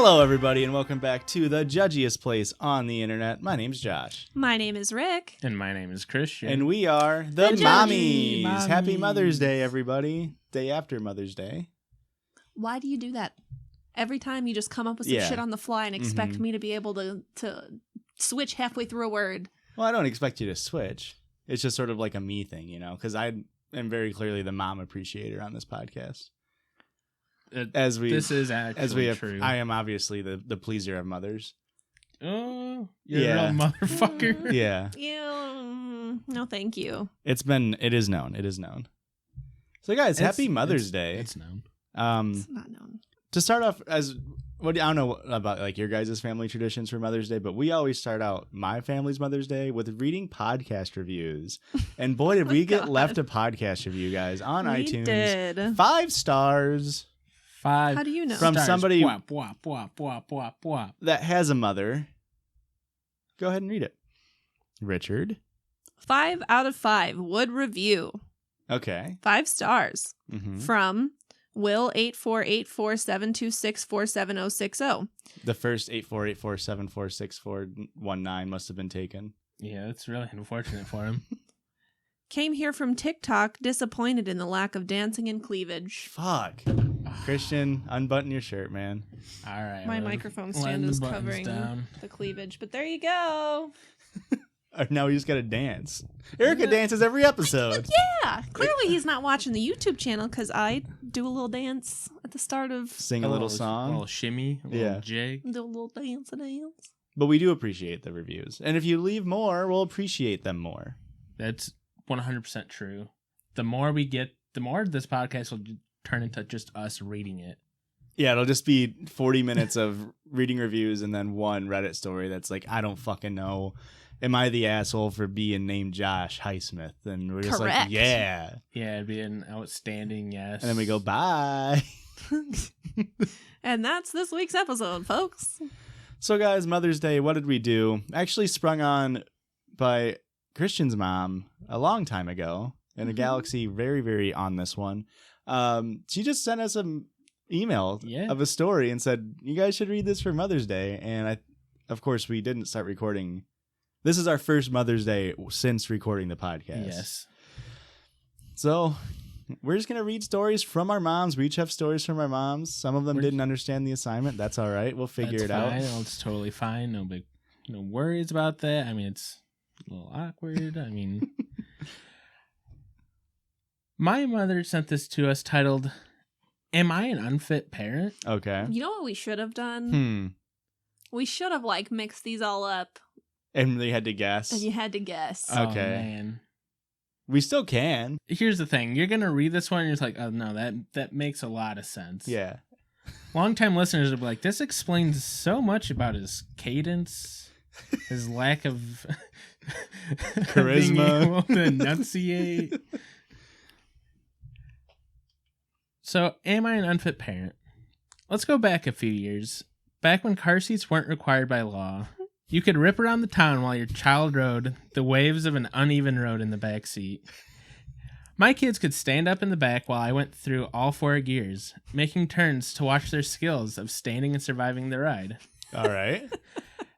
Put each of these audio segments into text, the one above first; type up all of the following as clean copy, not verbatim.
Hello, everybody, and welcome back to the judgiest place on the internet. My name's Josh. My name is Rick. And my name is Christian. And we are the Mommies. Mommies. Happy Mother's Day, everybody. Day after Mother's Day. Why do you do that? Every time you just come up with some shit on the fly and expect me to be able to switch halfway through a word. Well, I don't expect you to switch. It's just sort of like a me thing, you know, because I am very clearly the mom appreciator on this podcast. This is actually true. I am obviously the pleaser of mothers. Oh, you're a real motherfucker. Yeah. No, thank you. It is known. So, guys, happy Mother's Day. It's known. It's not known. To start off, I don't know about like your guys' family traditions for Mother's Day, but we always start out my family's Mother's Day with reading podcast reviews. And boy, did we get left a podcast review, guys, on iTunes. Did. 5 stars. 5. How do you know? From stars. somebody Wah, wah, wah, wah, wah, wah. that has a mother. Go ahead and read it. Richard. 5 out of 5 would review. Okay. 5 stars Mm-hmm. from Will 848472647060. The first 8484746419 must have been taken. Yeah, that's really unfortunate for him. Came here from TikTok, disappointed in the lack of dancing and cleavage. Fuck. Christian, unbutton your shirt, man. All right. My microphone stand is covering the cleavage, but there you go. Now we just got to dance. Erika dances every episode. Yeah, clearly he's not watching the YouTube channel because I do a little dance at the start of Sing a little song. A little shimmy, a little jig. do a little dance. But we do appreciate the reviews. And if you leave more, we'll appreciate them more. That's 100% true. The more we get, the more this podcast will turn into just us reading it. Yeah, it'll just be 40 minutes of reading reviews and then one Reddit story that's like, I don't fucking know. Am I the asshole for being named Josh Highsmith? And we're just Correct. like, yeah. Yeah, it'd be an outstanding yes. And then we go, bye. And that's this week's episode, folks. So, guys, Mother's Day, what did we do? Actually sprung on by Christian's mom a long time ago in a galaxy very, very on this one. She just sent us an email of a story and said, you guys should read this for Mother's Day. And of course, we didn't start recording. This is our first Mother's Day since recording the podcast. Yes. So we're just going to read stories from our moms. We each have stories from our moms. Some of them didn't understand the assignment. That's all right. We'll figure it out. It's totally fine. No worries about that. I mean, it's a little awkward. I mean, my mother sent this to us titled, Am I an Unfit Parent? Okay. You know what we should have done? We should have mixed these all up. And they had to guess. And you had to guess. Okay. Oh, man. We still can. Here's the thing. You're going to read this one and you're just like, oh, no, that makes a lot of sense. Yeah. Longtime listeners will be like, this explains so much about his cadence, his lack of charisma, being able to enunciate. So, am I an unfit parent? Let's go back a few years. Back when car seats weren't required by law. You could rip around the town while your child rode the waves of an uneven road in the back seat. My kids could stand up in the back while I went through all 4 gears, making turns to watch their skills of standing and surviving the ride. All right.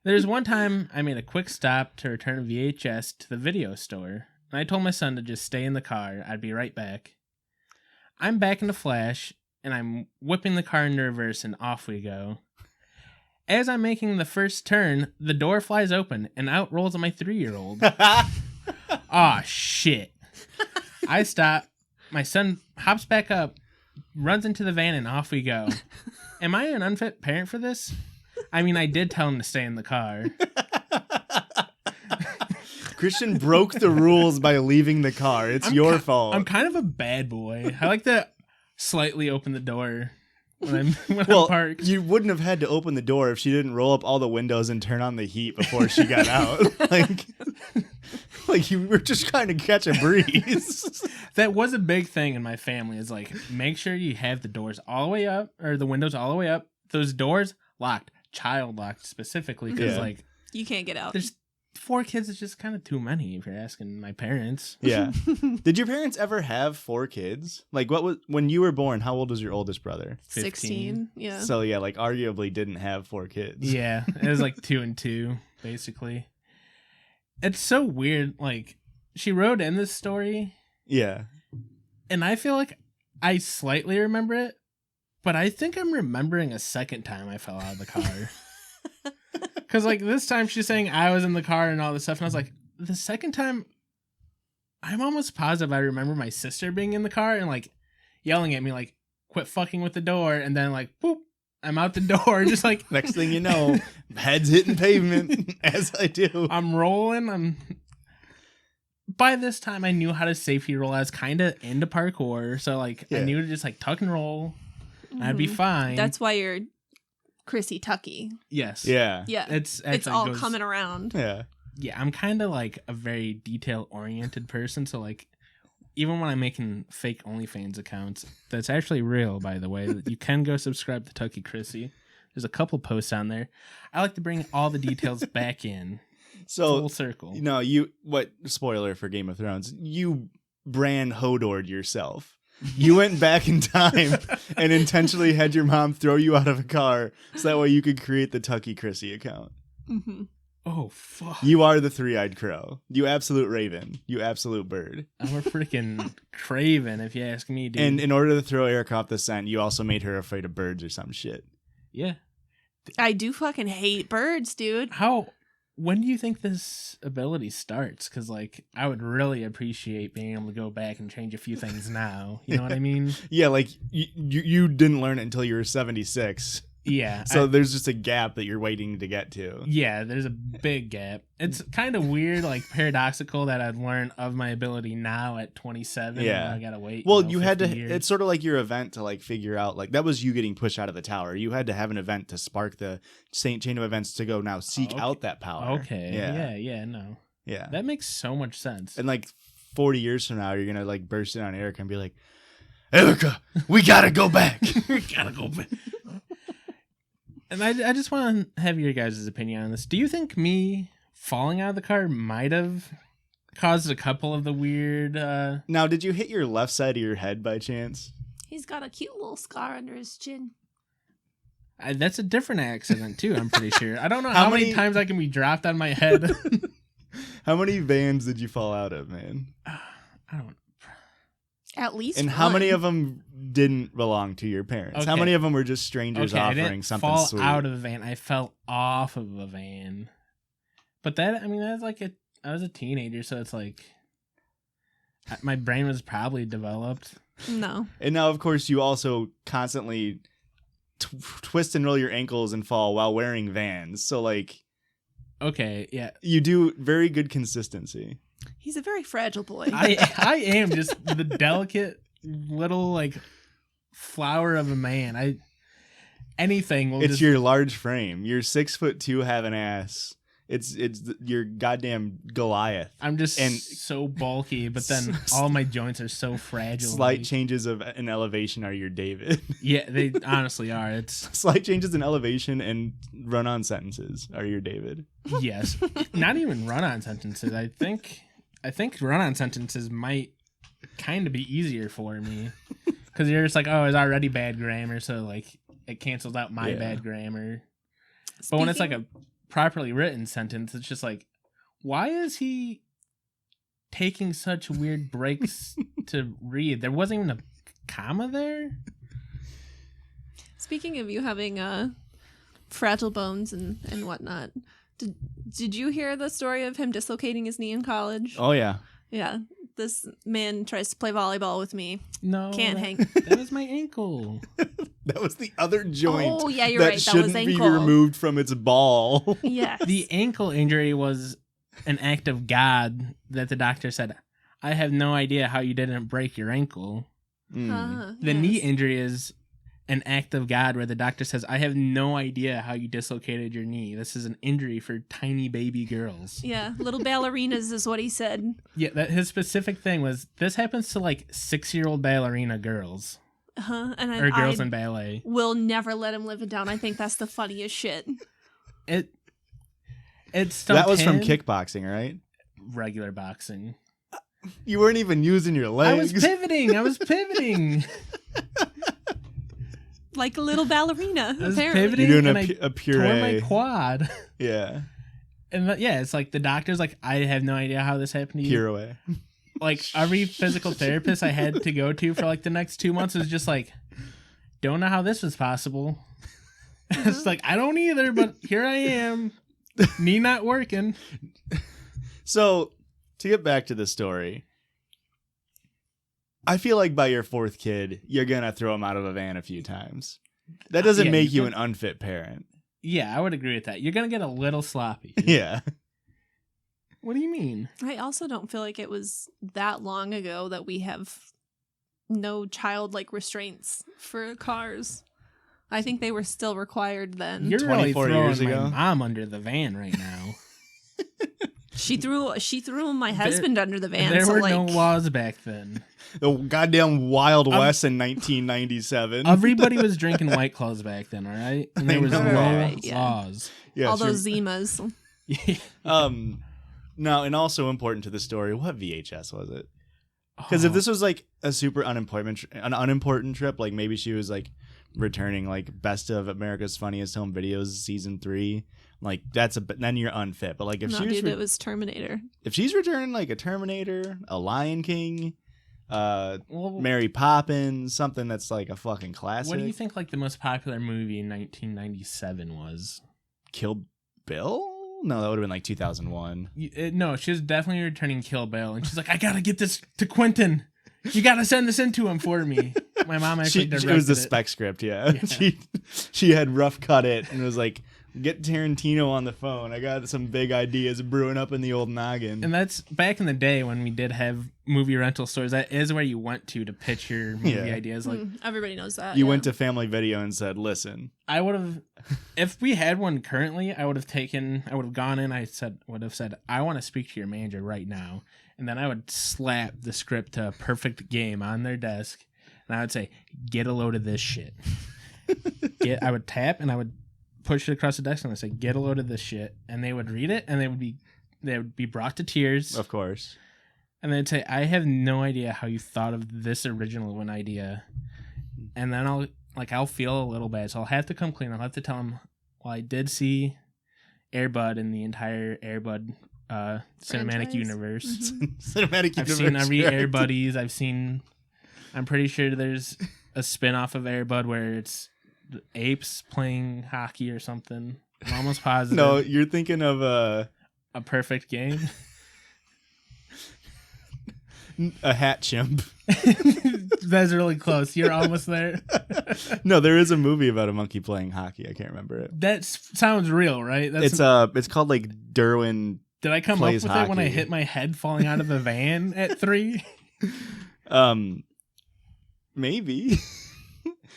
There's one time I made a quick stop to return a VHS to the video store, and I told my son to just stay in the car. I'd be right back. I'm back in a flash, and I'm whipping the car into reverse, and off we go. As I'm making the first turn, the door flies open, and out rolls my 3-year-old. Aw, shit. I stop. My son hops back up, runs into the van, and off we go. Am I an unfit parent for this? I mean, I did tell him to stay in the car. Christian broke the rules by leaving the car. It's your fault. I'm kind of a bad boy. I like to slightly open the door when I'm parked. You wouldn't have had to open the door if she didn't roll up all the windows and turn on the heat before she got out. like you were just kind of catch a breeze. That was a big thing in my family. Is like, make sure you have the doors all the way up, or the windows all the way up. Those doors locked, child locked specifically, because you can't get out. 4 kids is just kind of too many if you're asking my parents. Yeah. Did your parents ever have 4 kids? Like, what was when you were born? How old was your oldest brother? 16. Yeah. So yeah, like arguably didn't have 4 kids. Yeah, it was like 2 and 2 basically. It's so weird. Like, she wrote in this story. Yeah. And I feel like I slightly remember it, but I think I'm remembering a second time I fell out of the car. Because, like, this time she's saying I was in the car and all this stuff, and I was like, the second time, I'm almost positive I remember my sister being in the car and, like, yelling at me, like, quit fucking with the door, and then, like, boop, I'm out the door, just like... Next thing you know, head's hitting pavement, as I do. I'm rolling, By this time, I knew how to safety roll. I was kind of into parkour, so, like, I knew to just, like, tuck and roll, and I'd be fine. That's why you're Chrissy Tucky. Yes. Yeah. Yeah. It's all coming around. Yeah. Yeah, I'm kind of, like, a very detail-oriented person, so, like, even when I'm making fake OnlyFans accounts, that's actually real, by the way. You can go subscribe to Tucky Chrissy. There's a couple posts on there. I like to bring all the details back in. So, full circle. No, spoiler for Game of Thrones, you Bran Hodored yourself. You went back in time and intentionally had your mom throw you out of a car so that way you could create the Tucky Chrissy account. Mm-hmm. Oh, fuck. You are the 3-eyed crow. You absolute raven. You absolute bird. I'm a freaking craven, if you ask me, dude. And in order to throw Erika off the scent, you also made her afraid of birds or some shit. Yeah. I do fucking hate birds, dude. When do you think this ability starts? Because, like, I would really appreciate being able to go back and change a few things now. You know what I mean? Yeah, like, you didn't learn it until you were 76. Yeah. So there's just a gap that you're waiting to get to. Yeah, there's a big gap. It's kind of weird, like, paradoxical that I'd learn of my ability now at 27. Yeah. And I gotta wait. Well, you had to, years. it's sort of like your event to, like, figure out, like, that was you getting pushed out of the tower. You had to have an event to spark the chain of events to go now seek out that power. Okay. Yeah, no. Yeah. That makes so much sense. And, like, 40 years from now, you're going to, like, burst in on Erika and be like, Erika, we gotta go back. We gotta go back. And I just want to have your guys' opinion on this. Do you think me falling out of the car might have caused a couple of the weird... Now, did you hit your left side of your head by chance? He's got a cute little scar under his chin. That's a different accident, too, I'm pretty sure. I don't know how many times I can be dropped on my head. How many vans did you fall out of, man? I don't... At least And one. how many of them didn't belong to your parents? Okay. How many of them were just strangers I offering didn't something fall sweet? out of a van. I fell off of a van. But that, I mean, that's like I was a teenager, so it's like my brain was probably developed. No. And now, of course, you also constantly twist and roll your ankles and fall while wearing Vans. So, like, okay, yeah, you do very good consistency. He's a very fragile boy. I am just the delicate little like flower of a man. Anything will. It's your large frame. You're 6'2", have an ass. It's your goddamn Goliath. I'm just so bulky, but then all my joints are so fragile. Slight changes in elevation are your David. Yeah, they honestly are. It's slight changes in elevation and run-on sentences are your David. Yes, not even run-on sentences. I think run-on sentences might kind of be easier for me because you're just like, oh, it's already bad grammar, so like it cancels out my bad grammar. But when it's like a properly written sentence, it's just like, why is he taking such weird breaks to read? There wasn't even a comma there. Speaking of you having fragile bones and whatnot, did you hear the story of him dislocating his knee in college? Oh yeah. Yeah. This man tries to play volleyball with me. No, can't hang. That was my ankle. That was the other joint. Oh yeah, you're that right. That shouldn't was ankle. be removed from its ball. Yes. The ankle injury was an act of God that the doctor said, I have no idea how you didn't break your ankle. The knee injury is an act of God where the doctor says, I have no idea how you dislocated your knee. This is an injury for tiny baby girls. Yeah, little ballerinas is what he said. Yeah, his specific thing was, this happens to like 6-year-old ballerina girls. And girls in ballet. Will never let him live it down. I think that's the funniest shit. It's That was from kickboxing, right? Regular boxing. You weren't even using your legs. I was pivoting. Like a little ballerina, I was apparently. pivoting. You're doing and a puree. Tore my quad. Yeah. And it's like the doctor's like, I have no idea how this happened to you. Puree. Like every physical therapist I had to go to for like the next 2 months was just like, don't know how this was possible. It's like, I don't either, but here I am. Knee not working. So, to get back to the story, I feel like by your fourth kid, you're going to throw him out of a van a few times. That doesn't make you an unfit parent. Yeah, I would agree with that. You're going to get a little sloppy. Yeah. What do you mean? I also don't feel like it was that long ago that we have no childlike restraints for cars. I think they were still required then. You're really 24 throwing years ago? my mom under the van right now. She threw my husband under the van. There so were like, no laws back then. The goddamn Wild West in 1997. Everybody was drinking White Claws back then, all right? And there was no laws. Yeah, all those Zimas. Now, and also important to the story, what VHS was it? Because if this was like a super unimportant trip, like maybe she was like returning like Best of America's Funniest Home Videos season 3, like then you're unfit. But like if it was Terminator. If she's returning like a Terminator, a Lion King, Mary Poppins, something that's like a fucking classic. What do you think like the most popular movie in 1997 was? Kill Bill? No, that would have been like 2001. No, she was definitely returning Kill Bill, and she's like, I gotta get this to Quentin. You gotta send this in to him for me. My mom actually directed it was the spec script, yeah. She had rough cut it and was like, get Tarantino on the phone. I got some big ideas brewing up in the old noggin. And that's back in the day when we did have movie rental stores. That is where you went to pitch your movie ideas. Like everybody knows that. You went to Family Video and said, listen. I would have, if we had one currently, I would have gone in, would have said, I want to speak to your manager right now. And then I would slap the script to Perfect Game on their desk. And I would say, get a load of this shit. I would tap and I would push it across the desk and I say, get a load of this shit. And they would read it and they would be brought to tears. Of course. And they'd say, I have no idea how you thought of this original one idea. And then I'll feel a little bad. So I'll have to come clean. I'll have to tell them, well, I did see Air Bud in the entire Air Bud cinematic universe. Mm-hmm. Cinematic universe. I've seen every Air Buddies. I'm pretty sure there's a spin-off of Air Bud where it's the apes playing hockey or something. I'm almost positive. No, you're thinking of A Perfect Game. A Hat Chimp. That's really close. You're almost there. No, there is a movie about a monkey playing hockey. I can't remember it. That sounds real, right? It's called like Derwin. Did I come up with hockey. it when I hit my head falling out of the van at 3? Maybe.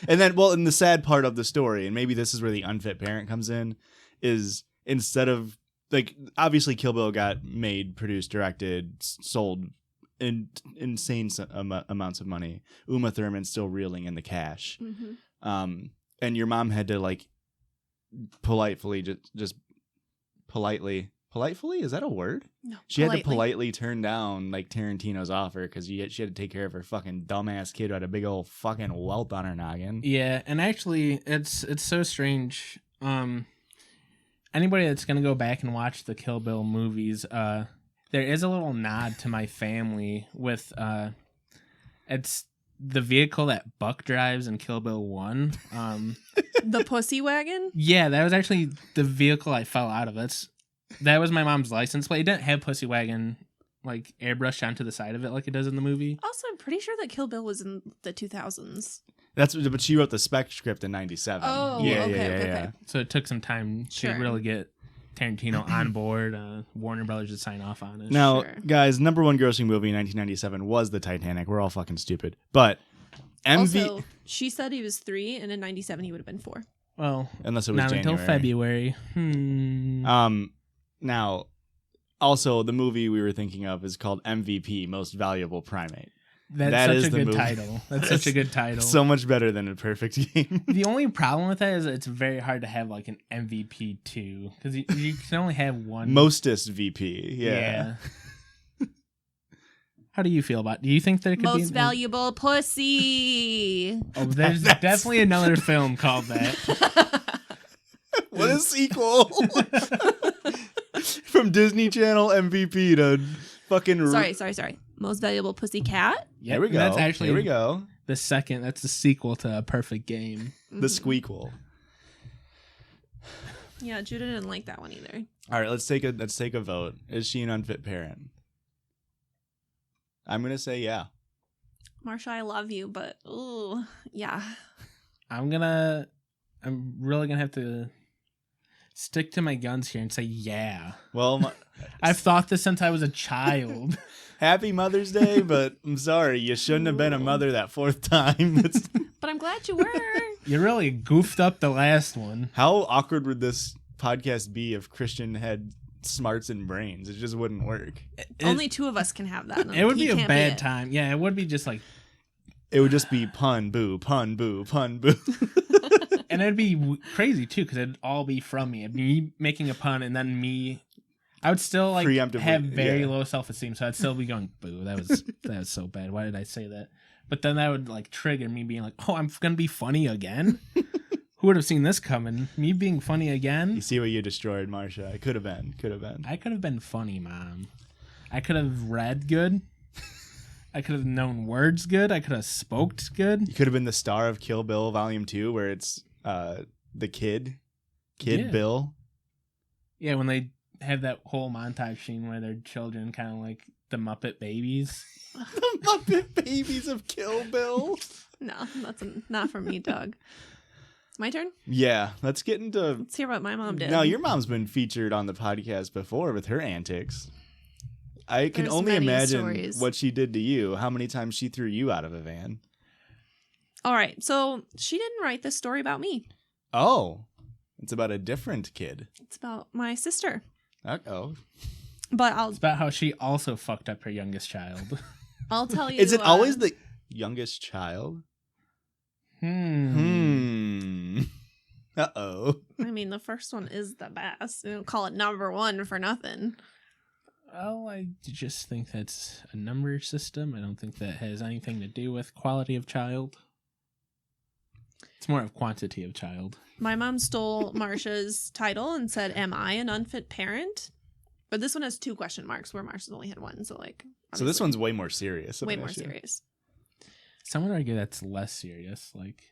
And then, well, and the sad part of the story, and maybe this is where the unfit parent comes in, is instead of, like, obviously Kill Bill got made, produced, directed, sold insane amounts of money. Uma Thurman's still reeling in the cash. Mm-hmm. And your mom had to, like, politely, is that a word? No, she had to politely turn down like Tarantino's offer because she had to take care of her fucking dumbass kid who had a big old fucking welt on her noggin. Yeah, and actually, it's so strange. Anybody that's gonna go back and watch the Kill Bill movies, there is a little nod to my family with it's the vehicle that Buck drives in Kill Bill 1. The pussy wagon? Yeah, that was actually the vehicle I fell out of. That was my mom's license plate. It didn't have pussy wagon like airbrushed onto the side of it like it does in the movie. Also, I'm pretty sure that Kill Bill was in the 2000s. But she wrote the spec script in 97. Oh, yeah, okay. So it took some time to really get Tarantino on board, Warner Brothers to sign off on it. Now, guys, number one grossing movie in 1997 was the Titanic. We're all fucking stupid. But Also, she said he was 3, and in 97 he would have been 4. Well, unless it was not January. until February. Now, also, the movie we were thinking of is called MVP, Most Valuable Primate. That's That such is a the good movie. title. That's such a good title. So much better than A Perfect Game. The only problem with that is it's very hard to have like an MVP 2 because you can only have one. Mostest VP. Yeah. How do you feel about? Do you think there could be Most valuable pussy. Oh, there's That's- definitely another film called that. What a sequel. From Disney Channel MVP to fucking. Sorry. Most valuable pussy cat. Yeah, Here we go. That's actually Here we go. the second. That's the sequel to A Perfect Game. The Squeakquel. Yeah, Judah didn't like that one either. All right, let's take a vote. Is she an unfit parent? I'm gonna say yeah. Marsha, I love you, but ooh, yeah. I'm really gonna have to stick to my guns here and say yeah. Well, I've thought this since I was a child. happy Mother's Day, but I'm sorry, you shouldn't have been a mother that fourth time. But I'm glad you were. You really goofed up the last one. How awkward would this podcast be if Christian had smarts and brains? It just wouldn't work. Only two of us can have that. It would He be a can't bad it. time. Yeah, it would be just like, It would just be pun, boo, pun, boo, pun, boo. and it'd be crazy too because it'd all be from me. It'd be me making a pun and then me. I would still like Preemptively, have very yeah. low self-esteem, so I'd still be going, "Boo, that was so bad. Why did I say that?" But then that would like trigger me being like, "Oh, I'm gonna be funny again." Who would have seen this coming? Me being funny You again? see what you destroyed, Marsha. It could have been. I could have been funny, Mom. I could have read good. I could have known words good. I could have spoked good. You could have been the star of Kill Bill Volume 2, where it's the kid Yeah. Bill. Yeah, when they have that whole montage scene where they're children, kind of like the Muppet Babies. The Muppet Babies of Kill Bill. No, that's not for me, Doug. My turn. Yeah, let's get into. Let's hear what my mom did. Now, your mom's been featured on the podcast before with her antics. I can There's only many imagine stories. what she did to you, how many times she threw you out of a van. All right, so she didn't write this story about me. Oh, it's about a different kid. It's about my sister. Uh-oh. But It's about how she also fucked up her youngest child. I'll tell you. Is it always the youngest child? Hmm. Uh-oh. I mean, the first one is the best. They don't call it number one for nothing. Oh, I just think that's a number system. I don't think that has anything to do with quality of child. It's more of quantity of child. My mom stole Marsha's title and said, "Am I an unfit parent?" But this one has 2 question marks where Marsha's only had 1. So like, So this obviously, one's way more serious. of way an more issue. serious. Some would argue that's less serious. Like,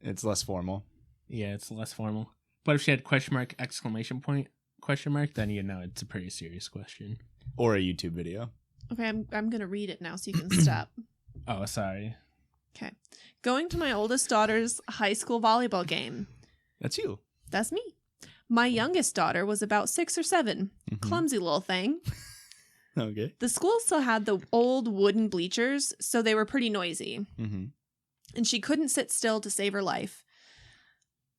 It's less formal. yeah, it's less formal. But if she had question mark, exclamation point, question mark, then you know it's a pretty serious question. Or a YouTube video. Okay, I'm gonna read it now so you can stop. Oh, sorry. Okay, going to my oldest daughter's high school volleyball game. That's you. That's me. My youngest daughter was about 6 or 7. Mhm. Clumsy little thing. Okay. The school still had the old wooden bleachers, so they were pretty noisy. Mm-hmm. And she couldn't sit still to save her life.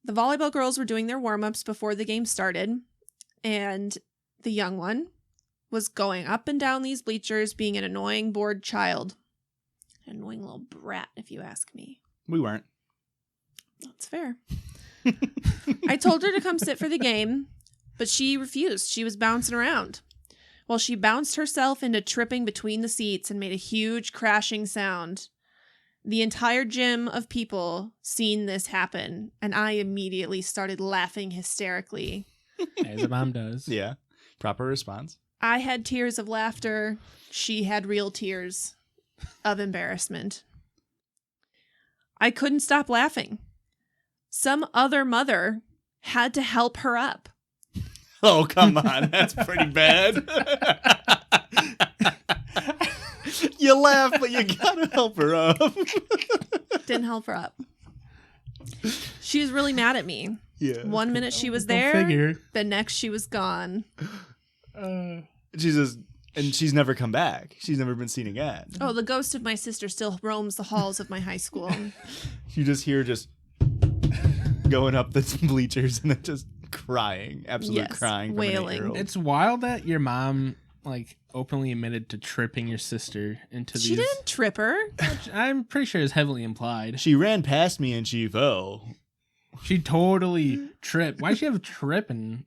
The volleyball girls were doing their warm-ups before the game started, and the young one was going up and down these bleachers being an annoying, bored child. An annoying little brat, if you ask me. We weren't. That's fair. I told her to come sit for the game, but she refused. She was bouncing around. Well, she bounced herself into tripping between the seats and made a huge crashing sound. The entire gym of people seen this happen, and I immediately started laughing hysterically. As a mom does. Yeah. Proper response. I had tears of laughter. She had real tears of embarrassment. I couldn't stop laughing. Some other mother had to help her up. Oh, come on. That's pretty bad. You laugh, but you gotta help her up. Didn't help her up. She was really mad at me. Yeah. 1 minute she was Go there, figure. the next she was gone. She's never come back. She's never been seen again. Oh, the ghost of my sister still roams the halls of my high school. You just hear going up the bleachers and then just crying. Absolutely Yes, crying. From wailing. An 8-year-old. It's wild that your mom like openly admitted to tripping your sister into She these. didn't trip her. I'm pretty sure it's heavily implied. She ran past me and she fell. She totally tripped. Why'd she have trip in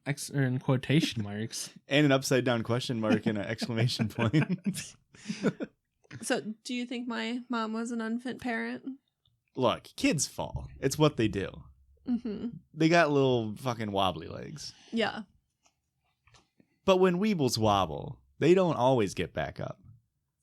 quotation marks? And an upside down question mark and an exclamation point. So, do you think my mom was an unfit parent? Look, kids fall. It's what they do. Mm-hmm. They got little fucking wobbly legs. Yeah. But when weebles wobble, they don't always get back up.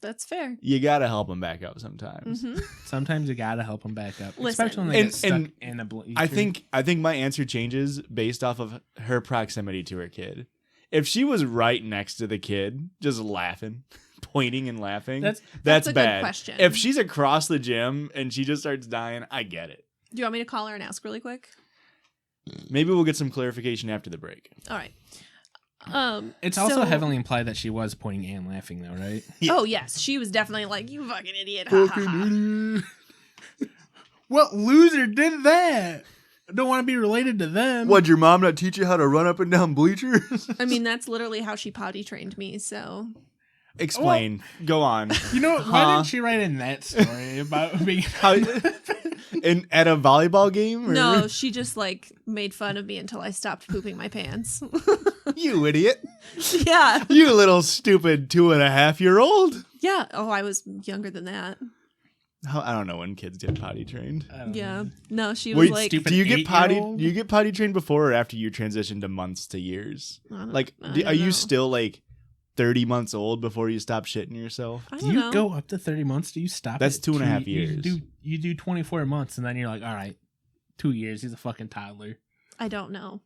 That's fair. You gotta help them back up sometimes. Mm-hmm. Sometimes you gotta help them back up, Listen. especially when they And- get stuck and in a bleacher. I think my answer changes based off of her proximity to her kid. If she was right next to the kid, just laughing, pointing and laughing, That's that's a bad. good question. If she's across the gym and she just starts dying, I get it. Do you want me to call her and ask really quick? Maybe we'll get some clarification after the break. All right. It's also so- heavily implied that she was pointing and laughing, though, right? Yeah. Oh yes, she was definitely like, "You fucking idiot!" Ha, ha, ha. idiot. What loser did that? I don't want to be related to them. What'd your mom not teach you how to run up and down bleachers? I mean, that's literally how she potty trained me. So Explain. Go on. You know, why Huh? didn't she write in that story about being... How, at a volleyball game? Or? no, she just like made fun of me until I stopped pooping my pants. You idiot. Yeah, You little stupid 2.5-year-old. yeah. Oh, I was younger than that. I don't know when kids get potty trained. I don't Yeah. know. No, she was Wait, like, stupid. Do you get potty? 8-year-old? Do you get potty trained before or after you transition to months to years? I don't- Like, I don't are you know. still like 30 months old before you stop shitting yourself? I Do don't you know. go up to 30 months? Do you stop That's at 2.5 2 years. You do 24 months, and then you're like, all right, 2 years. He's a fucking toddler. I don't know.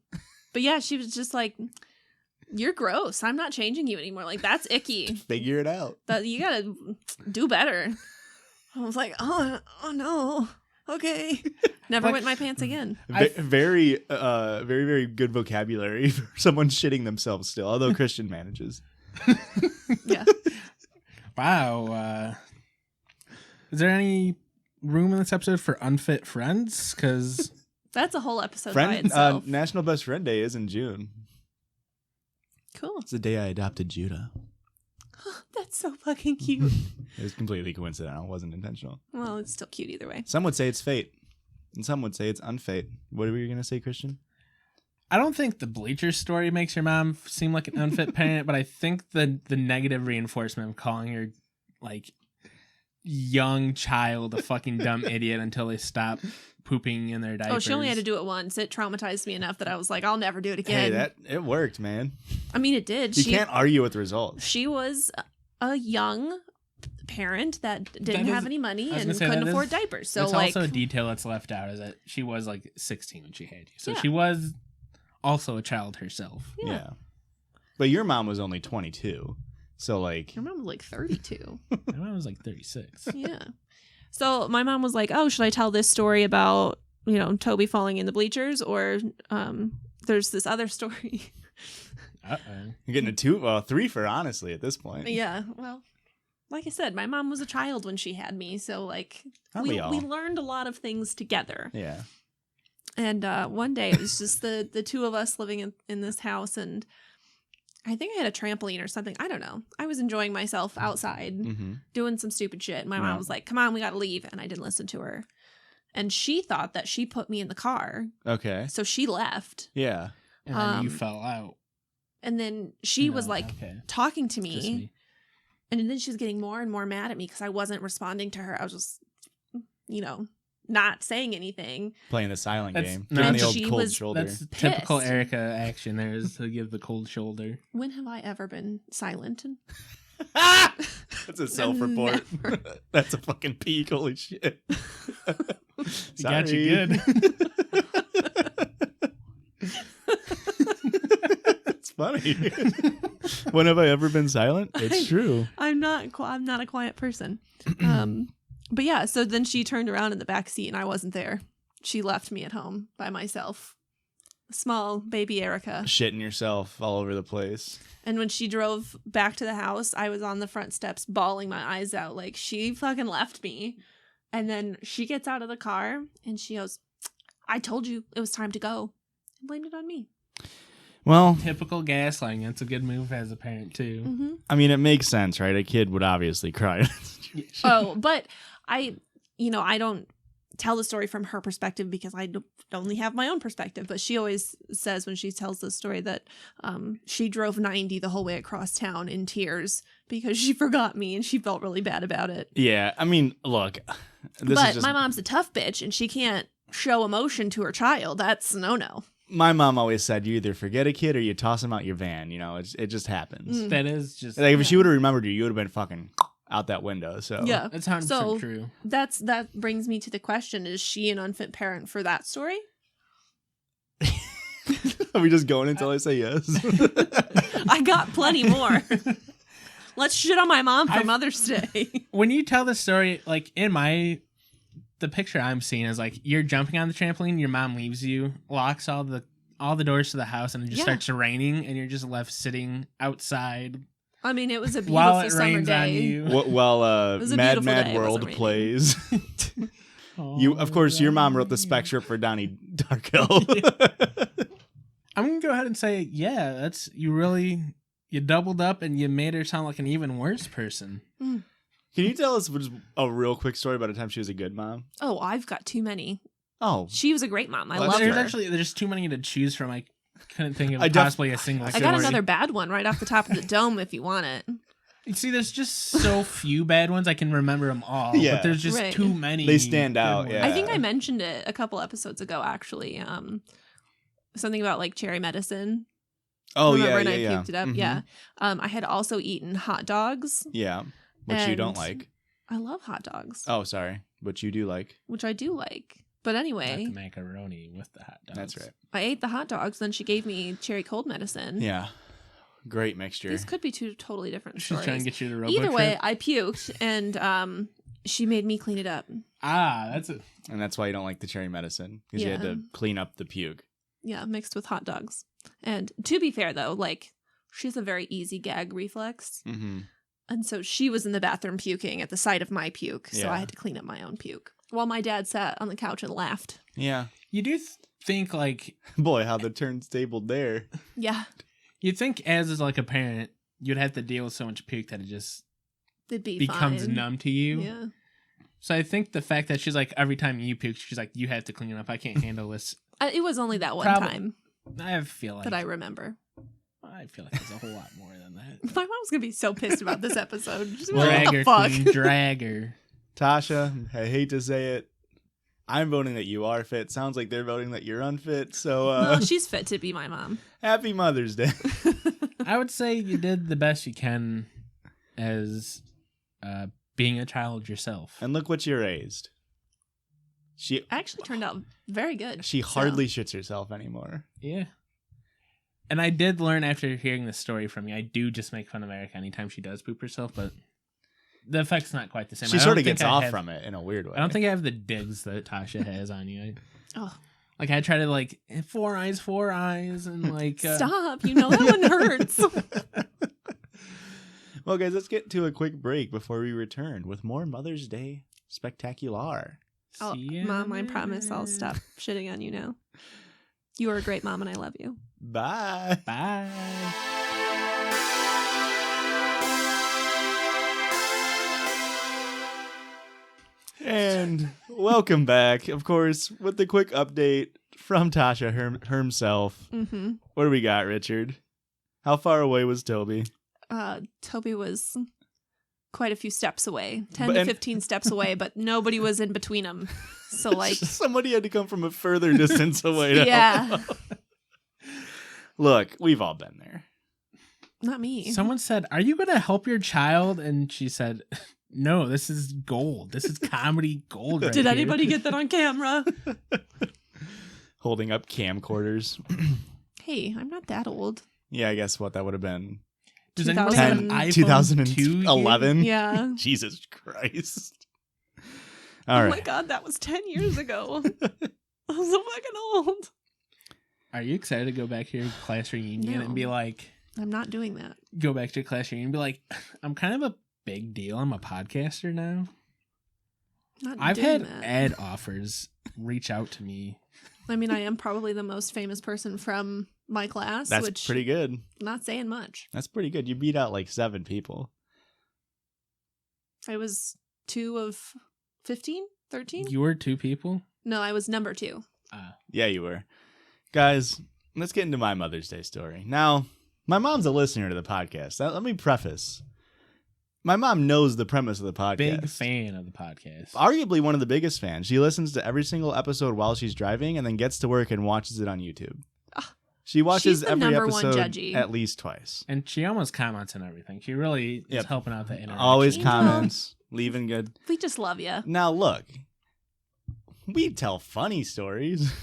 But yeah, she was just like, "You're gross. I'm not changing you anymore. Like that's icky. Figure it out. That you gotta do better." I was like, "Oh no, okay." Never Like- wet my pants again. Very, very good vocabulary for someone shitting themselves still, although Christian manages. Yeah. Wow. Is there any room in this episode for unfit friends? Because That's a whole episode by Friend, itself. National Best Friend Day is in June. Cool. It's the day I adopted Judah. That's so fucking cute. It was completely coincidental. It wasn't intentional. Well, it's still cute either way. Some would say it's fate, and some would say it's unfate. What were you going to say, Christian? I don't think the bleacher story makes your mom seem like an unfit parent, but I think the negative reinforcement of calling her like young child a fucking dumb idiot until they stop pooping in their diapers. Oh, she only had to do it once. It traumatized me enough that I was like, I'll never do it again. Hey, it worked, man. I mean, it did. You can't argue with the results. She was a young parent that didn't That have is- any money I was and gonna say, couldn't that afford is- diapers. So That's like, also a detail that's left out is that she was like 16 when she had you. So Yeah. she was also a child herself. yeah. But your mom was only 22. So, like, Your mom was like 32. My mom was like 36. Yeah. So my mom was like, "Oh, should I tell this story about, Toby falling in the bleachers, or there's this other story?" Uh-oh. you're getting a 3 for honestly at this point. Yeah. Well, like I said, my mom was a child when she had me, so like Aren't we all? we learned a lot of things together. Yeah. And one day it was just the two of us living in this house, and I think I had a trampoline or something. I don't know. I was enjoying myself outside Mm-hmm. doing some stupid shit. My Yeah. mom was like, "Come on, we got to leave." And I didn't listen to her. And she thought that she put me in the car. Okay. So she left. Yeah. And then you Um, fell out. And then she was No, like okay. talking to Just me. me. And then she was getting more and more mad at me because I wasn't responding to her. I was just, not saying anything. Playing the silent That's- game. no, Giving and the old she cold was- shoulder. That's typical Pissed. Erika action there is to give the cold shoulder. When have I ever been silent? That's a self-report. Never. That's a fucking peak. Holy shit. You got you good. It's funny. When have I ever been silent? It's true. I'm not a quiet person. But yeah, so then she turned around in the back seat and I wasn't there. She left me at home by myself. Small baby Erika. Shitting yourself all over the place. And when she drove back to the house, I was on the front steps bawling my eyes out like she fucking left me. And then she gets out of the car and she goes, "I told you it was time to go." And blamed it on me. Well, Typical gaslighting. That's a good move as a parent, too. Mm-hmm. I mean, it makes sense, right? A kid would obviously cry. Oh, but I don't tell the story from her perspective because I only have my own perspective. But she always says when she tells the story that she drove 90 the whole way across town in tears because she forgot me and she felt really bad about it. Yeah, I mean, look. But my mom's a tough bitch and she can't show emotion to her child. That's no. My mom always said, you either forget a kid or you toss him out your van. You know, it just happens. Mm. That is just... Like, if she would have remembered you would have been fucking out that window. So Yeah. That's 100% So true. that brings me to the question: is she an unfit parent for that story? Are we just going until I say yes? I got plenty more. Let's shit on my mom for Mother's Day. When you tell the story, like, the picture I'm seeing is, like, you're jumping on the trampoline, your mom leaves you, locks all the doors to the house, and it just starts raining, and you're just left sitting outside. I mean, it was a While beautiful it summer rains day. on you. While was a Mad beautiful day, it World wasn't plays. Of course, your mom wrote the spec script for Donnie Darko. I'm gonna go ahead and say, yeah, that's you doubled up and you made her sound like an even worse person. Mm. Can you tell us just a real quick story about a time she was a good mom? Oh, I've got too many. Oh, She was a great mom. I Well, love her. There's too many to choose from. I couldn't think of I def- possibly a single I story. got another bad one right off the top of the dome if you want it. You see, there's just so few bad ones. I can remember them all. Yeah. But there's just Right. too many. They stand good out, ones. yeah. I think I mentioned it a couple episodes ago, actually. Something about like cherry medicine. oh Remember yeah, when yeah, I yeah. puked it up? Mhm. Yeah. I had also eaten hot dogs. Yeah, which you don't And like. I love hot dogs, Oh, sorry, but you do like. which I do like. But Not anyway, the macaroni with the hot dogs. That's right. I ate the hot dogs. Then she gave me cherry cold medicine. Yeah, great mixture. These could be two totally different She's stories. trying to get you to robo Either way, trip. I puked, and she made me clean it up. That's it. And that's why you don't like the cherry medicine, because you had Yeah. to clean up the puke. Yeah, mixed with hot dogs. And to be fair, though, like, she has a very easy gag reflex. Mm-hmm. And so she was in the bathroom puking at the sight of my puke. So Yeah. I had to clean up my own puke. While my dad sat on the couch and laughed. Yeah. You do think, like, Boy, how the turnstable there. Yeah, you'd think as like a parent, you'd have to deal with so much puke that it just it'd be becomes fine. numb to you. Yeah. So I think the fact that she's like, every time you puke, she's like, you have to clean it up. I can't handle this. It was only that one time I feel like that I remember. it's a whole lot more than that. My mom's going to be so pissed about this episode. She's Well, like, Drag what her, the fuck? queen, drag her. Tasha, I hate to say it, I'm voting that you are fit. Sounds like they're voting that you're unfit. So No, she's fit to be my mom. happy Mother's Day. I would say you did the best you can as being a child yourself. And look what you raised. She Actually turned out very good. she hardly shits herself anymore. Yeah. And I did learn after hearing the story from you, I do just make fun of Erika anytime she does poop herself, but the effect's not quite the same. She I sort don't of gets think I off have- from it in a weird way. I don't think I have the digs that Tasha has on you. Oh, Like, I try to, like, four eyes, and, like... stop. You know that one hurts. Well, guys, let's get to a quick break before we return with more Mother's Day spectacular. Oh, See ya Mom, I promise I'll later. stop shitting on you now. You are a great mom and I love you. Bye. Bye. And welcome back, of course, with the quick update from Tasha herself. Mm-hmm. What do we got, Richard? How far away was Toby? Toby was quite a few steps away, 10 But- to and- 15 steps away, but nobody was in between them. So, like, Somebody had to come from a further distance away to yeah, help. Look, we've all been there. not me. Someone said, "Are you going to help your child?" And she said, "No, this is gold. This is comedy gold." Right Did here." anybody get that on camera? Holding up camcorders. Hey, I'm not that old. Yeah, I guess what that would have been. Does anyone have an 10, iPhone 2011? 2 Yeah. Jesus Christ. All Oh right. my god, that was 10 years ago. I was so fucking old. Are you excited to go back to your class reunion No. and be like, I'm not doing that. go back to your class reunion and be like, I'm kind of a big deal. I'm a podcaster now. Not I've doing had that. ad offers reach out to me. I mean, I am probably the most famous person from my class. That's which pretty good. Not saying much. That's pretty good. You beat out like 7 people. I was 2 of 15, 13? You were 2 people? No, I was number 2. Yeah, you were. Guys, let's get into my Mother's Day story. Now, my mom's a listener to the podcast. Let me preface. My mom knows the premise of the podcast. Big fan of the podcast. Arguably one of the biggest fans. She listens to every single episode while she's driving and then gets to work and watches it on YouTube. She watches every episode at least twice. And she almost comments on everything. She really is helping out the interaction. Always comments, leaving good. We just love you. Now, look. We tell funny stories.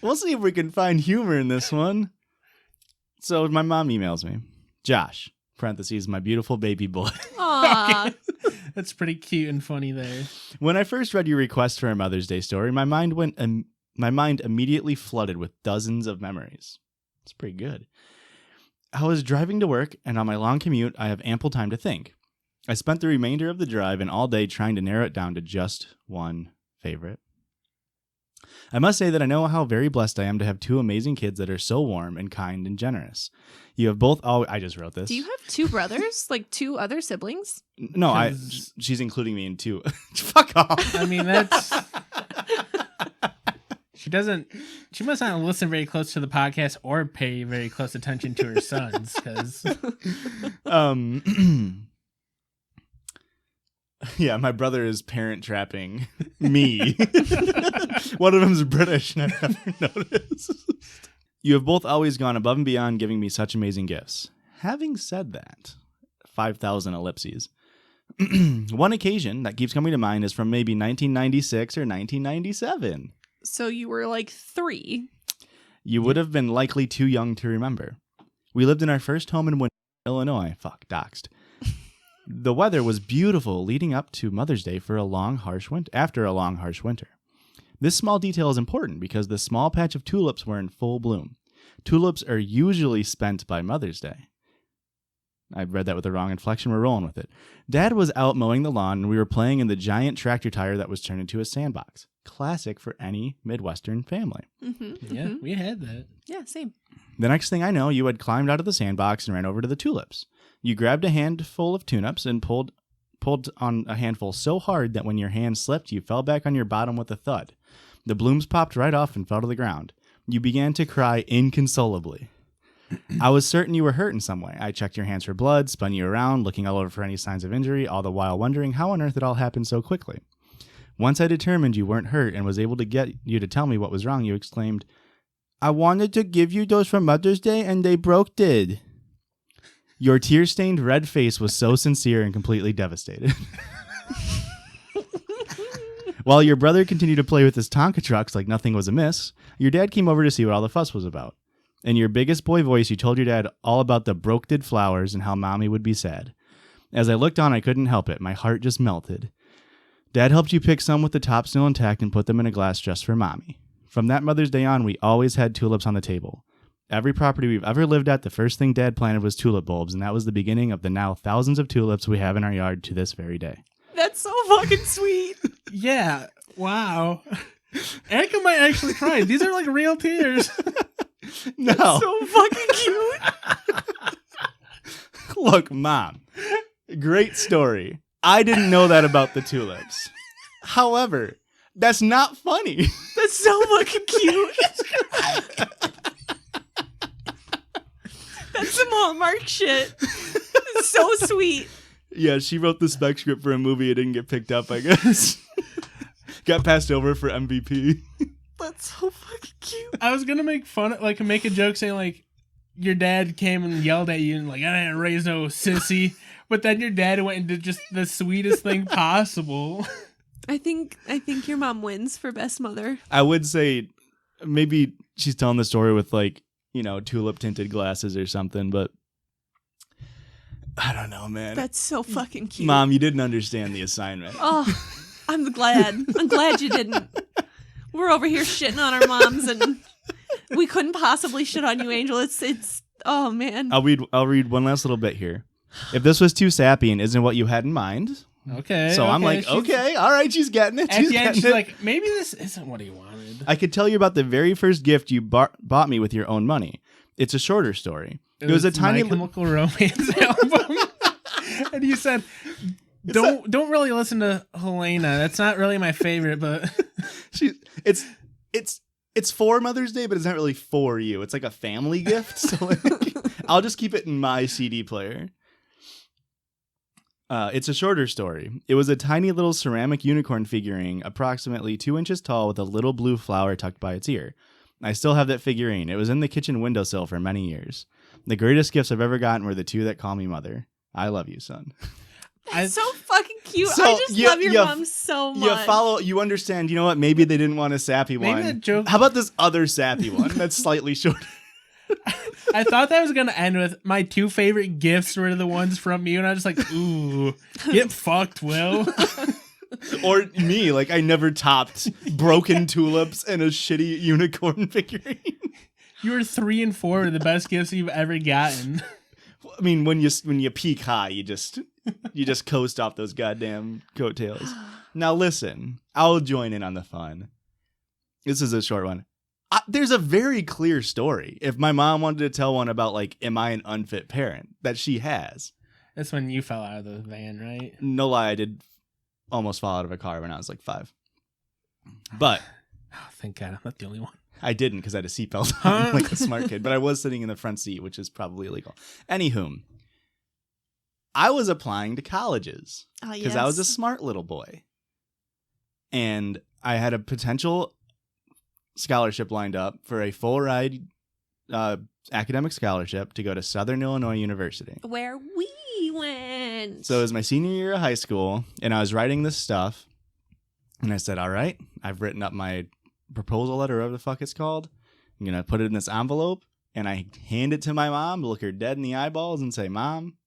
We'll see if we can find humor in this one. So my mom emails me. Josh, parentheses, my beautiful baby boy. Aww. That's pretty cute and funny there. When I first read your request for a Mother's Day story, my mind immediately flooded with dozens of memories. It's pretty good. I was driving to work, and on my long commute, I have ample time to think. I spent the remainder of the drive and all day trying to narrow it down to just one favorite. I must say that I know how very blessed I am to have 2 amazing kids that are so warm and kind and generous. You have both I just wrote this. Do you have 2 brothers? Like 2 other siblings? No, she's including me in 2. Fuck off. I mean, that's... She must not listen very close to the podcast or pay very close attention to her sons, because... Yeah, my brother is parent trapping me. One of them's British, and I never noticed. You have both always gone above and beyond giving me such amazing gifts. Having said that, 5,000 ellipses. One occasion that keeps coming to mind is from maybe 1996 or 1997. So you were like 3. You would have been likely too young to remember. We lived in our first home in Illinois. Fuck, doxed. The weather was beautiful leading up to Mother's Day after a long, harsh winter. This small detail is important because the small patch of tulips were in full bloom. Tulips are usually spent by Mother's Day. I read that with the wrong inflection. We're rolling with it. Dad was out mowing the lawn, and we were playing in the giant tractor tire that was turned into a sandbox. Classic for any Midwestern family. Mm-hmm, yeah, we had that. Yeah, same. The next thing I know, you had climbed out of the sandbox and ran over to the tulips. You grabbed a handful of tulips and pulled on a handful so hard that when your hand slipped, you fell back on your bottom with a thud. The blooms popped right off and fell to the ground. You began to cry inconsolably. I was certain you were hurt in some way. I checked your hands for blood, spun you around, looking all over for any signs of injury, all the while wondering how on earth it all happened so quickly. Once I determined you weren't hurt and was able to get you to tell me what was wrong, you exclaimed, "I wanted to give you those for Mother's Day and they broke did." Your tear-stained red face was so sincere and completely devastated. While your brother continued to play with his Tonka trucks like nothing was amiss, your dad came over to see what all the fuss was about. In your biggest boy voice, you told your dad all about the broke-did flowers and how Mommy would be sad. As I looked on, I couldn't help it. My heart just melted. Dad helped you pick some with the top still intact and put them in a glass just for Mommy. From that Mother's Day on, we always had tulips on the table. Every property we've ever lived at, the first thing Dad planted was tulip bulbs, and that was the beginning of the now thousands of tulips we have in our yard to this very day. That's so fucking sweet. Yeah. Wow. Erika might actually cry. These are like real tears. No. That's so fucking cute. Look, Mom, great story. I didn't know that about the tulips. However, that's not funny. That's so fucking cute. That's some Hallmark shit. It's so sweet. Yeah, she wrote the spec script for a movie. It didn't get picked up, I guess. Got passed over for MVP. That's so fucking cute. I was gonna make a joke saying like your dad came and yelled at you and like, I didn't raise no sissy, but then your dad went and did just the sweetest thing possible. I think your mom wins for best mother. I would say maybe she's telling the story with like, you know, tulip tinted glasses or something, but I don't know, man. That's so fucking cute. Mom, you didn't understand the assignment. Oh, I'm glad. I'm glad you didn't. We're over here shitting on our moms, and we couldn't possibly shit on you, Angel. It's. Oh man. I'll read one last little bit here. If this was too sappy and isn't what you had in mind, Okay. So I'm like, she's- okay, all right, she's getting it. At the end, she's like, maybe this isn't what he wanted. I could tell you about the very first gift you bought me with your own money. It's a shorter story. It was a tiny My Chemical Romance album. And you said, don't really listen to Helena. That's not really my favorite, but it's for Mother's Day, but it's not really for you. It's like a family gift. So like, I'll just keep it in my CD player. It's a shorter story. It was a tiny little ceramic unicorn figurine, approximately 2 inches tall, with a little blue flower tucked by its ear. I still have that figurine. It was in the kitchen windowsill for many years. The greatest gifts I've ever gotten were the two that call me mother. I love you, son. That's so fucking cute. So I just love your mom so much. You understand, you know what? Maybe they didn't want a sappy one. the joke. How about this other sappy one that's slightly shorter? I thought that was going to end with my two favorite gifts were the ones from you. And I was just like, ooh, get fucked, Will. Or me, like I never topped broken tulips and a shitty unicorn figurine. You were 3 and 4 are the best gifts you've ever gotten. I mean, when you peak high, you just coast off those goddamn coattails. Now listen, I'll join in on the fun. This is a short one. There's a very clear story. If my mom wanted to tell one about like, am I an unfit parent? That she has. That's when you fell out of the van, right? No lie, I did almost fall out of a car when I was like 5. But Oh, thank God, I'm not the only one. I didn't because I had a seatbelt on like a smart kid. But I was sitting in the front seat, which is probably illegal. Anywho, I was applying to colleges because I was a smart little boy. And I had a potential scholarship lined up for a full ride academic scholarship to go to Southern Illinois University. Where we went. So it was my senior year of high school, and I was writing this stuff. And I said, all right, I've written up my proposal letter, whatever the fuck it's called. I'm going to put it in this envelope, and I hand it to my mom, look her dead in the eyeballs, and say, Mom,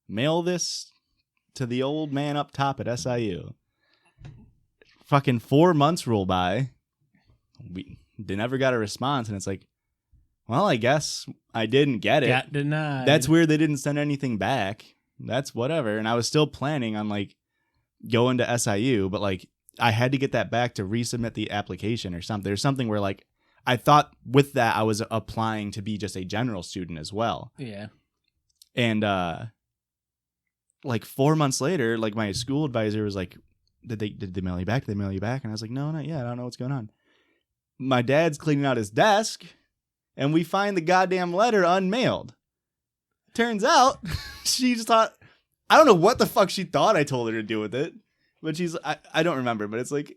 mail this to the old man up top at SIU. Fucking 4 months roll by. They never got a response, and it's like, well, I guess I didn't get it. Got denied. That's weird. They didn't send anything back. That's whatever. And I was still planning on like going to SIU, but like I had to get that back to resubmit the application or something. There's something where like I thought with that I was applying to be just a general student as well. Yeah. And like 4 months later, like my school advisor was like, Did they mail you back? Did they mail you back? And I was like, no, not yet. I don't know what's going on. My dad's cleaning out his desk, and we find the goddamn letter unmailed. Turns out, she just thought, I don't know what the fuck she thought I told her to do with it, but I don't remember, but it's like,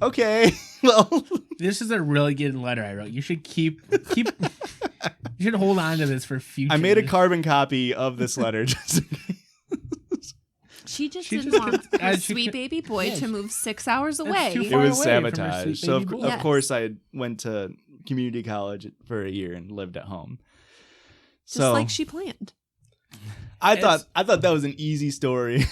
okay, well. This is a really good letter I wrote. You should keep you should hold on to this for future. I made a carbon copy of this letter just in case. She didn't want her sweet baby boy to move 6 hours away. too It far was away sabotage. So of Yes. course I went to community college for a year and lived at home. Just So like she planned. I thought that was an easy story.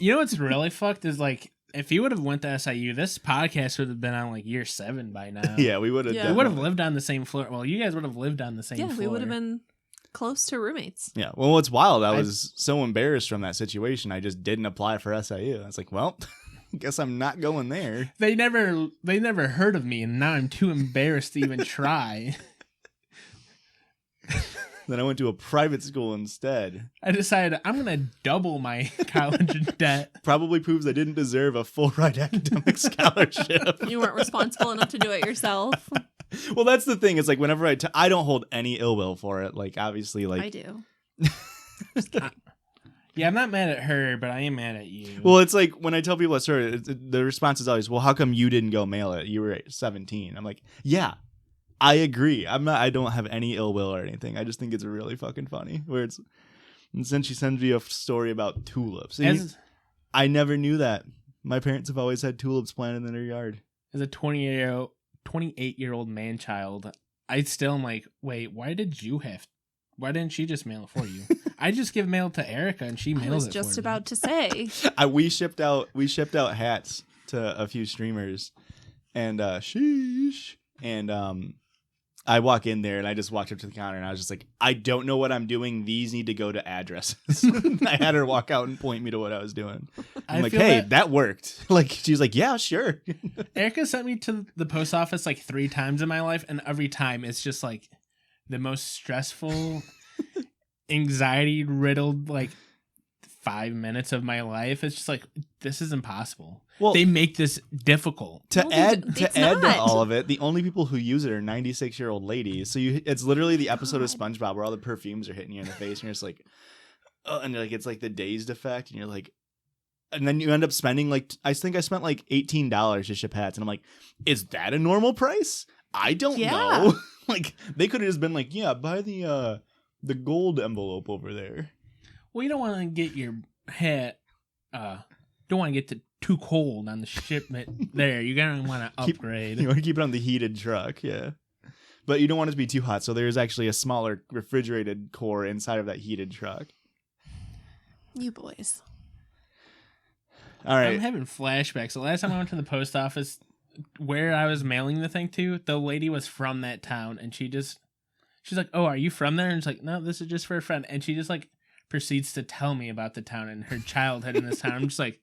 You know what's really fucked is like if you would have went to SIU, this podcast would have been on like year 7 by now. Yeah, we would have. Yeah. We would have lived on the same floor. Well, you guys would have lived on the same floor. Yeah, we would have been close to roommates. Yeah. Well, what's wild, I was so embarrassed from that situation. I just didn't apply for SIU. I was like, well, I guess I'm not going there. They never heard of me, and now I'm too embarrassed to even try. Then I went to a private school instead. I decided I'm gonna double my college debt. Probably proves I didn't deserve a full ride academic scholarship. You weren't responsible enough to do it yourself. Well, that's the thing. It's like whenever I don't hold any ill will for it. Like obviously, like I do. Yeah, I'm not mad at her, but I am mad at you. Well, it's like when I tell people that story, the response is always, "Well, how come you didn't go mail it? You were 17." I'm like, "Yeah, I agree. I don't have any ill will or anything. I just think it's really fucking funny." Where it's, and since she sends me a story about tulips, I never knew that. My parents have always had tulips planted in their yard. As a 28-year-old man child, I still am like, wait, why didn't she just mail it for you? I just give mail to Erika and she mails it for me. I was just about to say. We shipped out hats to a few streamers, and sheesh, and I walk in there and I just walked up to the counter and I was just like, I don't know what I'm doing. These need to go to addresses. I had her walk out and point me to what I was doing. I'm like, hey, that worked. Like, she's like, yeah, sure. Erika sent me to the post office like 3 times in my life, and every time it's just like the most stressful, anxiety-riddled like 5 minutes of my life. It's just like, this is impossible. Well, they make this difficult. To add to all of it, the only people who use it are 96-year-old ladies. So it's literally the episode of SpongeBob where all the perfumes are hitting you in the face, and you're just like, oh, and like it's like the dazed effect, and you're like, and then you end up spending like, I think I spent like $18 to ship hats, and I'm like, is that a normal price? I don't know. Like they could have just been like, yeah, buy the gold envelope over there. Well, you don't want to get your hat, don't want to get too cold on the shipment there. You're going to want to upgrade. You want to keep it on the heated truck, yeah. But you don't want it to be too hot, so there's actually a smaller refrigerated core inside of that heated truck. You boys. All right. I'm having flashbacks. The last time I went to the post office where I was mailing the thing to, the lady was from that town, and she's like, oh, are you from there? And it's like, no, this is just for a friend. And she just like proceeds to tell me about the town and her childhood in this town. I'm just like,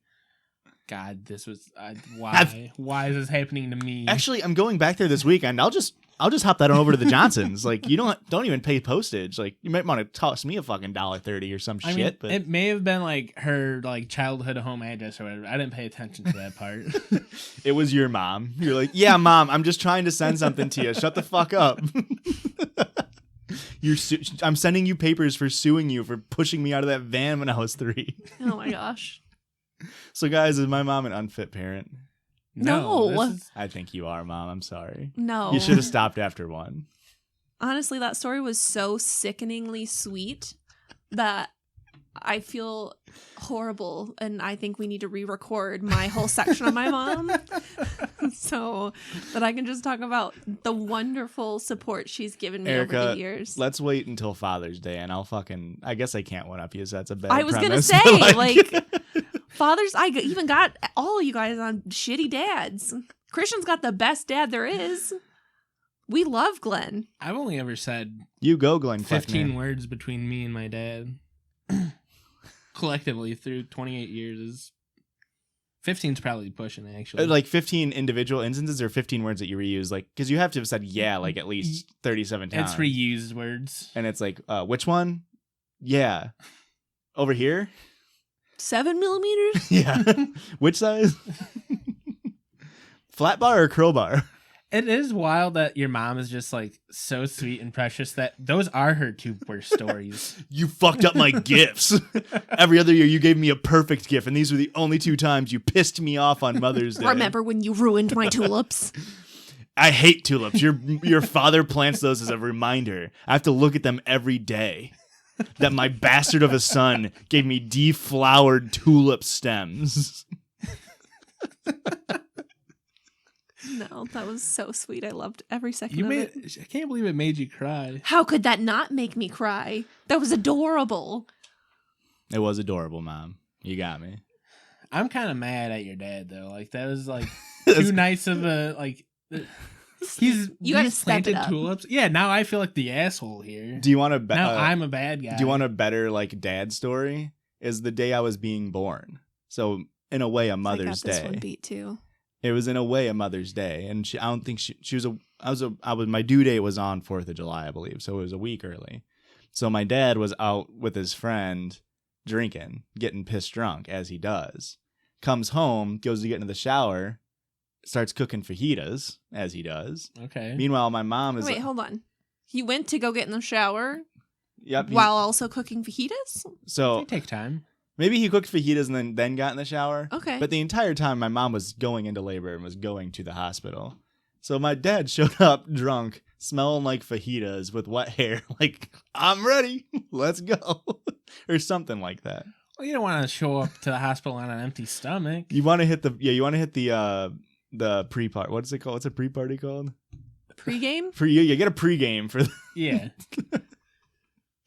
God, this was why is this happening to me? Actually, I'm going back there this weekend. I'll just hop that on over to the Johnsons. Like, you don't even pay postage. Like, you might want to toss me a fucking $1.30 or some shit. Mean, but it may have been like her like childhood home address or whatever. I didn't pay attention to that part. It was your mom. You're like, yeah, mom, I'm just trying to send something to you. Shut the fuck up. I'm sending you papers for suing you for pushing me out of that van when I was 3. Oh my gosh. So, guys, is my mom an unfit parent? No. I think you are, Mom. I'm sorry. No. You should have stopped after 1. Honestly, that story was so sickeningly sweet that I feel horrible, and I think we need to re-record my whole section on my mom so that I can just talk about the wonderful support she's given me Erika, over the years. Let's wait until Father's Day, and I guess I can't one up you, so that's a bad I was premise, gonna say, like Fathers, I even got all of you guys on shitty dads. Christian's got the best dad there is. We love Glenn. I've only ever said you go, Glenn. 15 words between me and my dad. Collectively through 28 years is 15's probably pushing actually. Like 15 individual instances or 15 words that you reuse, like because you have to have said yeah like at least 37 times. It's reused words. And it's like which one? Yeah. Over here? 7 millimeters? Yeah. Which size? Flat bar or curl bar? It is wild that your mom is just like so sweet and precious that those are her 2 worst stories. You fucked up my gifts. Every other year you gave me a perfect gift, and these were the only 2 times you pissed me off on Mother's Day. Remember when you ruined my tulips? I hate tulips. Your father plants those as a reminder. I have to look at them every day. That my bastard of a son gave me deflowered tulip stems. No, that was so sweet. I loved every second of it. I can't believe it made you cry. How could that not make me cry? That was adorable. It was adorable, Mom. You got me. I'm kind of mad at your dad though. Like that was like too nice of a like. He's planted tulips. Yeah, now I feel like the asshole here. Do you want to? Now I'm a bad guy. Do you want a better like dad story? Is the day I was being born. So in a way, a Mother's Day. This one beat too. It was in a way a Mother's Day, and I don't think she was my due date was on 4th of July, I believe, so it was a week early. So my dad was out with his friend drinking, getting pissed drunk as he does. Comes home, goes to get into the shower, starts cooking fajitas as he does. Okay. Meanwhile, my mom is hold on. He went to go get in the shower. Yep. While also cooking fajitas. So they take time. Maybe he cooked fajitas and then got in the shower. Okay. But the entire time, my mom was going into labor and was going to the hospital. So my dad showed up drunk, smelling like fajitas with wet hair. Like, I'm ready. Let's go. Or something like that. Well, you don't want to show up to the hospital on an empty stomach. You want to hit the pre-party. What's it called? What's a pre-party called? Pre-game? You get a pre-game for Yeah.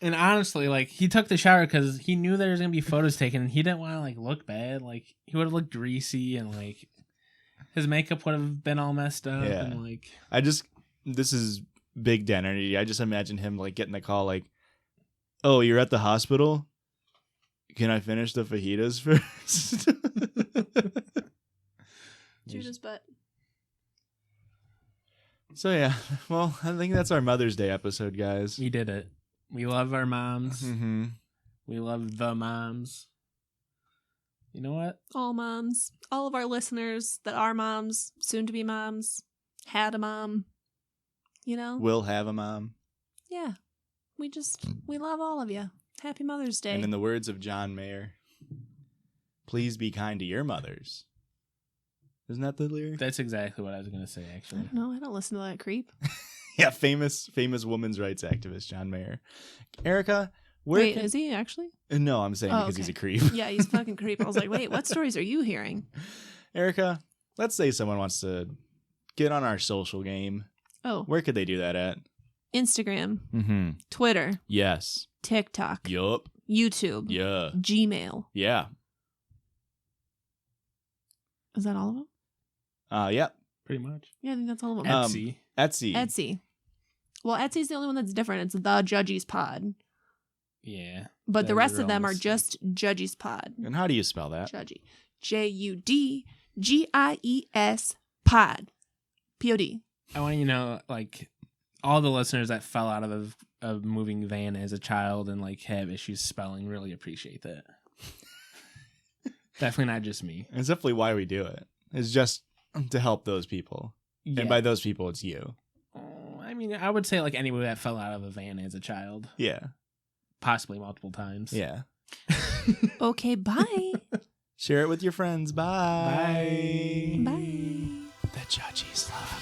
And honestly, like, he took the shower because he knew there was going to be photos taken, and he didn't want to, like, look bad. Like, he would have looked greasy, and, like, his makeup would have been all messed up. Yeah. And, like... this is big dad energy. I just imagine him like getting the call like, "Oh, you're at the hospital? Can I finish the fajitas first?" Judah's butt. So yeah, well, I think that's our Mother's Day episode, guys. We did it. We love our moms. Mm-hmm. We love the moms. You know what? All moms, all of our listeners that are moms, soon to be moms, had a mom, you know? Will have a mom. Yeah. We love all of you. Happy Mother's Day. And in the words of John Mayer, please be kind to your mothers. Isn't that the lyric? That's exactly what I was going to say, actually. No, I don't listen to that creep. Yeah, famous women's rights activist John Mayer. Erika, Wait, is he actually? No, I'm saying because okay. he's a creep. Yeah, he's fucking creep. I was like, wait, what stories are you hearing? Erika, let's say someone wants to get on our social game. Oh. Where could they do that at? Instagram, Mm-hmm. Twitter, Yes. TikTok, Yup. YouTube, Yeah. Gmail. Yeah. Is that all of them? Yep. Pretty much. Yeah, I think that's all of them. Etsy. Etsy. Well, Etsy's the only one that's different. It's the Judgies Pod. Yeah. But the That's rest a of them real are mistake. just Judgies Pod. And how do you spell that? Judgy. JUDGIES Pod. POD. I want you to know, like, all the listeners that fell out of a moving van as a child and, like, have issues spelling really appreciate that. Definitely not just me. It's definitely why we do it. It's just to help those people. Yeah. And by those people, it's you. I mean, I would say, like, anyone that fell out of a van as a child. Yeah. Possibly multiple times. Yeah. Okay, bye. Share it with your friends. Bye. Bye. Bye. The Judgies love